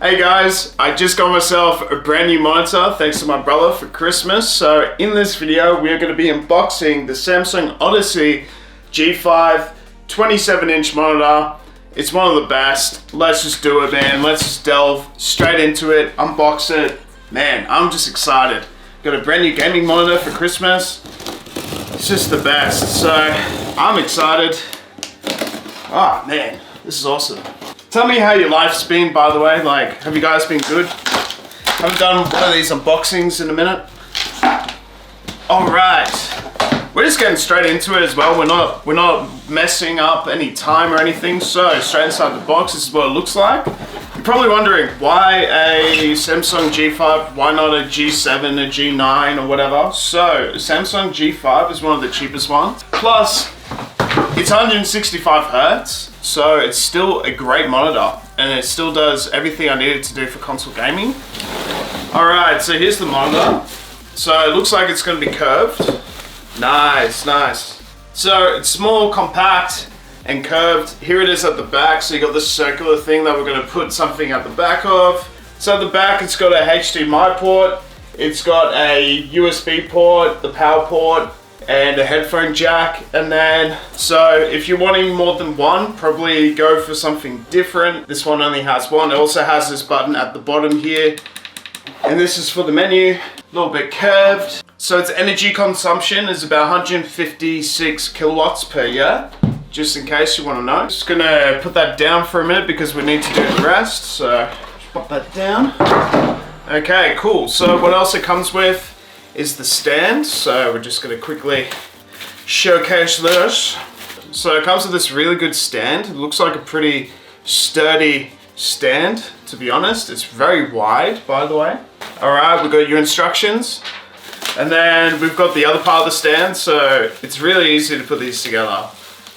Hey guys, I just got myself a brand new monitor thanks to my brother for Christmas. So in this video, we are going to be unboxing the Samsung Odyssey G5 27-inch monitor. It's one of the best. Let's just do it, man. Let's just delve straight into it, unbox it. Man, I'm just excited. Got a brand new gaming monitor for Christmas. It's just the best. So I'm excited. Oh man, this is awesome. Tell me how your life's been, by the way. Like, have you guys been good? Haven't done one of these unboxings in a minute. All right, we're just getting straight into it as well. We're not messing up any time or anything. So straight inside the box, this is what it looks like. You're probably wondering why a Samsung G5, why not a G7, a G9 or whatever. So Samsung G5 is one of the cheapest ones. Plus, it's 165 Hertz. So it's still a great monitor and it still does everything I needed to do for console gaming. All right, so here's the monitor. So it looks like it's gonna be curved. Nice, nice. So it's small, compact, and curved. Here it is at the back. So you got this circular thing that we're gonna put something at the back of. So at the back, it's got a HDMI port. It's got a USB port, the power port, and a headphone jack. And then, so if you're wanting more than one, probably go for something different. This one only has one. It also has this button at the bottom here. And this is for the menu, a little bit curved. So its energy consumption is about 156 kilowatts per year, just in case you want to know. Just gonna put that down for a minute because we need to do the rest. So just pop that down. Okay, cool. So what else it comes with is the stand. So we're just gonna quickly showcase this. So it comes with this really good stand. It looks like a pretty sturdy stand, to be honest. It's very wide, by the way. All right, we've got your instructions. And then we've got the other part of the stand. So it's really easy to put these together.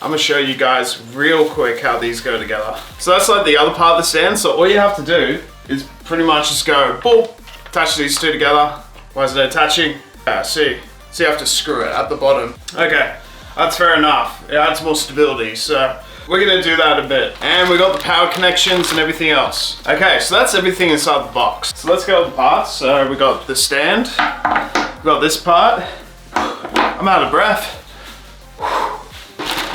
I'm gonna show you guys real quick how these go together. So that's like the other part of the stand. So all you have to do is pretty much just go, boom, attach these two together. Why is it attaching? See, you have to screw it at the bottom. Okay, that's fair enough. It adds more stability, so we're gonna do that a bit. And we got the power connections and everything else. Okay, so that's everything inside the box. So let's go with the parts. So we got the stand, we got this part. I'm out of breath.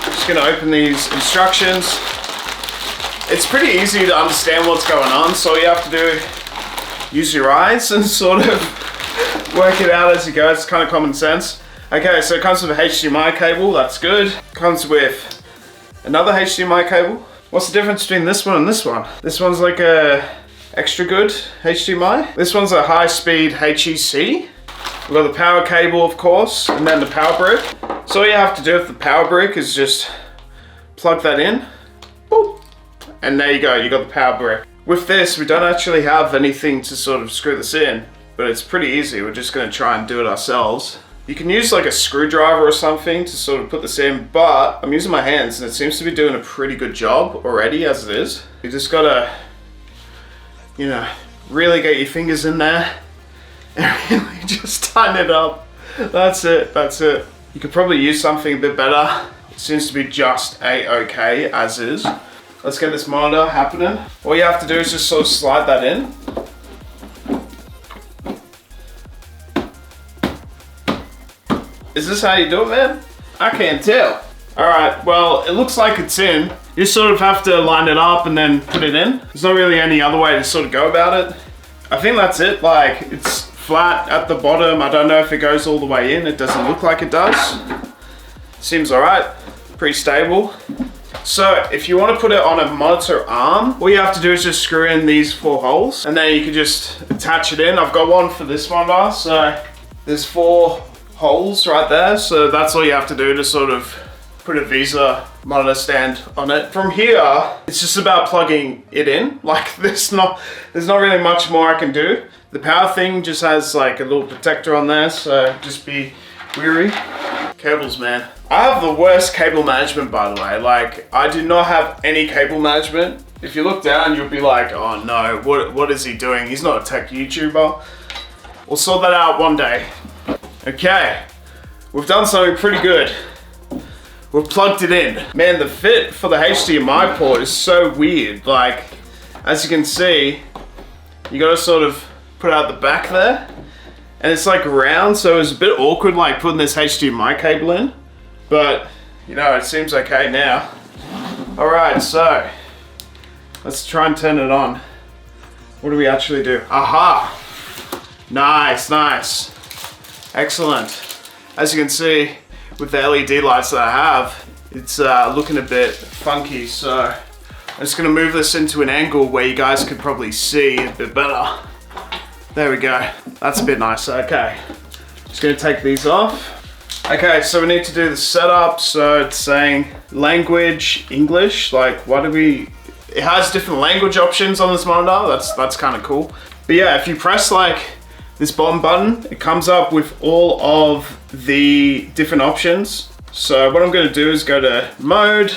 Just gonna open these instructions. It's pretty easy to understand what's going on, so all you have to do, use your eyes and sort of work it out as you go. It's kind of common sense. Okay, so it comes with a HDMI cable, that's good. Comes with another HDMI cable. What's the difference between this one and this one? This one's like a extra good HDMI. This one's a high-speed HEC. We've got the power cable, of course, and then the power brick. So all you have to do with the power brick is just plug that in, boop, and there you go, you got the power brick. With this, we don't actually have anything to sort of screw this in, but it's pretty easy. We're just gonna try and do it ourselves. You can use like a screwdriver or something to sort of put this in, but I'm using my hands and it seems to be doing a pretty good job already as it is. You just gotta, you know, really get your fingers in there and really just tighten it up. That's it, that's it. You could probably use something a bit better. It seems to be just a-okay as is. Let's get this monitor happening. All you have to do is just sort of slide that in. Is this how you do it, man? I can't tell. All right, well, it looks like it's in. You sort of have to line it up and then put it in. There's not really any other way to sort of go about it. I think that's it. Like, it's flat at the bottom. I don't know if it goes all the way in. It doesn't look like it does. Seems all right, pretty stable. So if you want to put it on a monitor arm, all you have to do is just screw in these 4 holes and then you can just attach it in. I've got one for this monitor, so there's 4 holes right there. So that's all you have to do to sort of put a VESA monitor stand on it. From here, it's just about plugging it in. Like there's not really much more I can do. The power thing just has like a little protector on there, so just be wary. Cables, man. I have the worst cable management, by the way. Like, I do not have any cable management. If you look down, you'll be like, oh no, what is he doing? He's not a tech YouTuber. We'll sort that out one day. Okay, we've done something pretty good. We've plugged it in. Man, the fit for the HDMI port is so weird. Like, as you can see, you gotta sort of put out the back there. And it's like round, so it's a bit awkward like putting this HDMI cable in. But, you know, it seems okay now. Alright, so let's try and turn it on. What do we actually do? Aha! Nice, nice. Excellent. As you can see, with the LED lights that I have, it's looking a bit funky, so I'm just gonna move this into an angle where you guys could probably see a bit better. There we go. That's a bit nicer. Okay. Just gonna take these off. Okay, so we need to do the setup. So it's saying language, English. Like, it has different language options on this monitor. That's kind of cool. But yeah, if you press like this bottom button, it comes up with all of the different options. So what I'm gonna do is go to mode,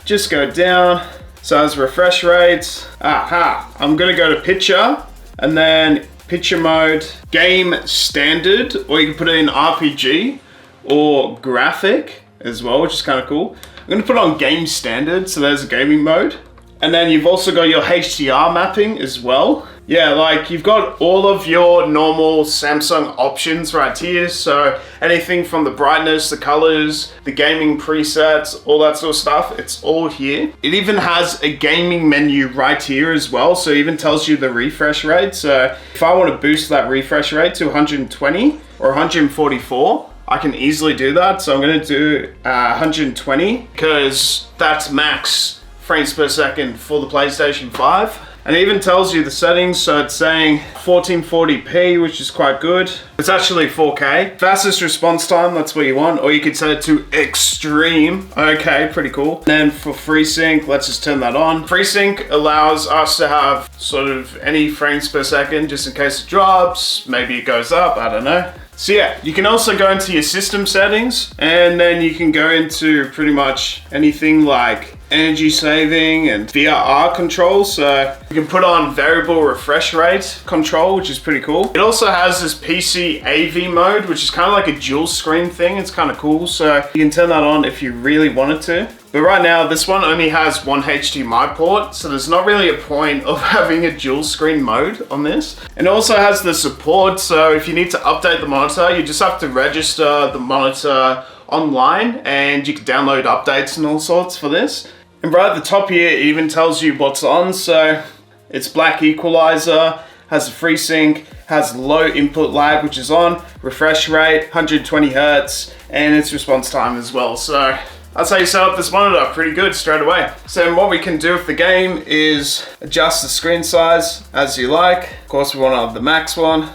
just go down. So as refresh rate, I'm gonna go to picture and then picture mode, game standard, or you can put it in RPG or graphic as well, which is kind of cool. I'm gonna put on game standard, so there's a gaming mode. And then you've also got your HDR mapping as well. Yeah, like you've got all of your normal Samsung options right here. So anything from the brightness, the colors, the gaming presets, all that sort of stuff, it's all here. It even has a gaming menu right here as well. So it even tells you the refresh rate. So if I want to boost that refresh rate to 120 or 144, I can easily do that. So I'm going to do 120 because that's max frames per second for the PlayStation 5. And it even tells you the settings, so it's saying 1440p, which is quite good. It's actually 4K. Fastest response time, that's what you want, or you could set it to extreme. Okay, pretty cool. And then for FreeSync, let's just turn that on. FreeSync allows us to have sort of any frames per second, just in case it drops, maybe it goes up, I don't know. So yeah, you can also go into your system settings, and then you can go into pretty much anything like energy saving and VRR control. So you can put on variable refresh rate control, which is pretty cool. It also has this PC AV mode, which is kind of like a dual screen thing. It's kind of cool. So you can turn that on if you really wanted to. But right now, this one only has one HDMI port, so there's not really a point of having a dual screen mode on this. And it also has the support, so if you need to update the monitor, you just have to register the monitor online, and you can download updates and all sorts for this. And right at the top here, it even tells you what's on, so it's black equalizer, has a FreeSync, has low input lag, which is on, refresh rate, 120 Hertz, and its response time as well. So that's how you set up this monitor pretty good straight away. So what we can do with the game is adjust the screen size as you like. Of course, we want to have the max one.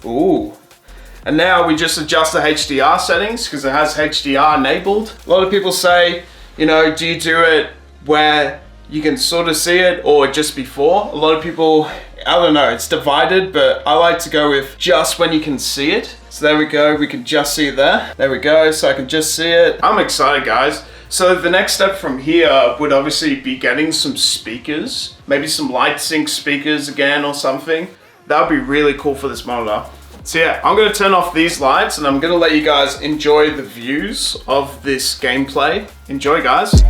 Ooh. And now we just adjust the HDR settings because it has HDR enabled. A lot of people say, you know, do you do it where you can sort of see it or just before? A lot of people, I don't know, it's divided, but I like to go with just when you can see it. So there we go, we can just see it there. There we go, so I can just see it. I'm excited, guys. So the next step from here would obviously be getting some speakers, maybe some light sync speakers again or something. That would be really cool for this monitor. So yeah, I'm gonna turn off these lights and I'm gonna let you guys enjoy the views of this gameplay. Enjoy, guys.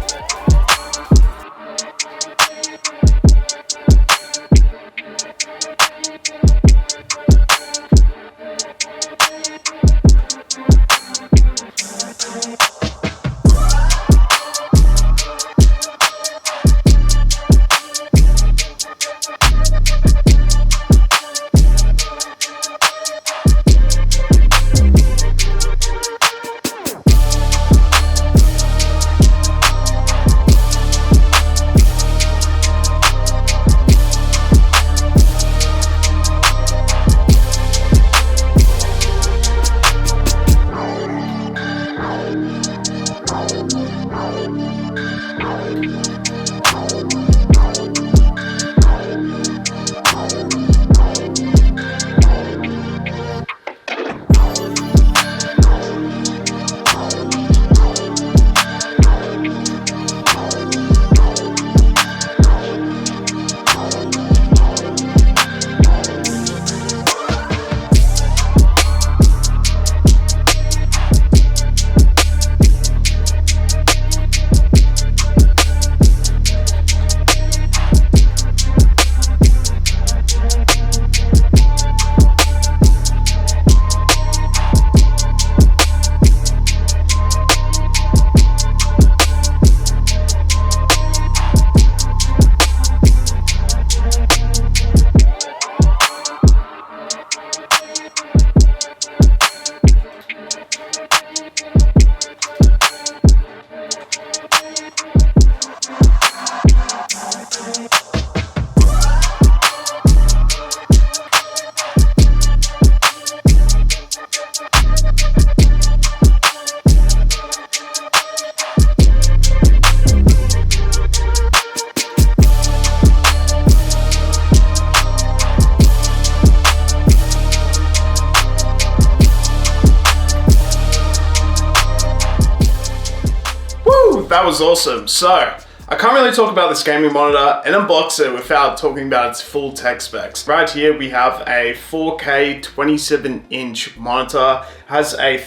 was awesome. So, I can't really talk about this gaming monitor and unbox it without talking about its full tech specs. Right here we have a 4K 27-inch monitor, has a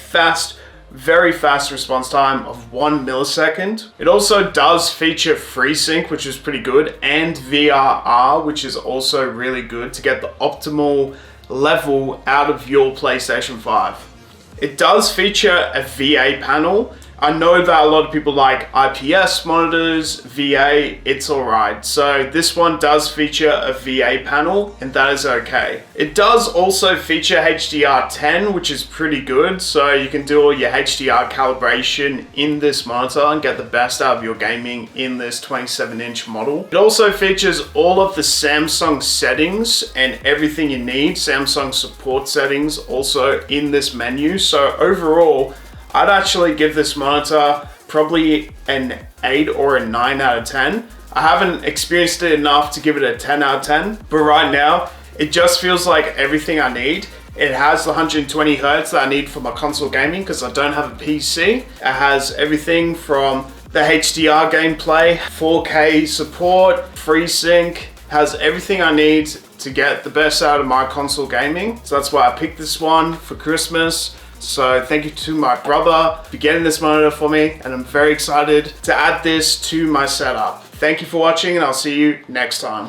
very fast response time of 1 millisecond. It also does feature FreeSync, which is pretty good, and VRR, which is also really good to get the optimal level out of your PlayStation 5. It does feature a VA panel. I know that a lot of people like IPS monitors, VA, it's alright. So this one does feature a VA panel, and that is okay. It does also feature HDR10, which is pretty good. So you can do all your HDR calibration in this monitor and get the best out of your gaming in this 27-inch model. It also features all of the Samsung settings and everything you need, Samsung support settings also in this menu. So overall, I'd actually give this monitor probably an 8 or a 9 out of 10. I haven't experienced it enough to give it a 10 out of 10, but right now, it just feels like everything I need. It has the 120 Hz that I need for my console gaming because I don't have a PC. It has everything from the HDR gameplay, 4K support, FreeSync, has everything I need to get the best out of my console gaming. So that's why I picked this one for Christmas. So thank you to my brother for getting this monitor for me, and I'm very excited to add this to my setup. Thank you for watching, and I'll see you next time.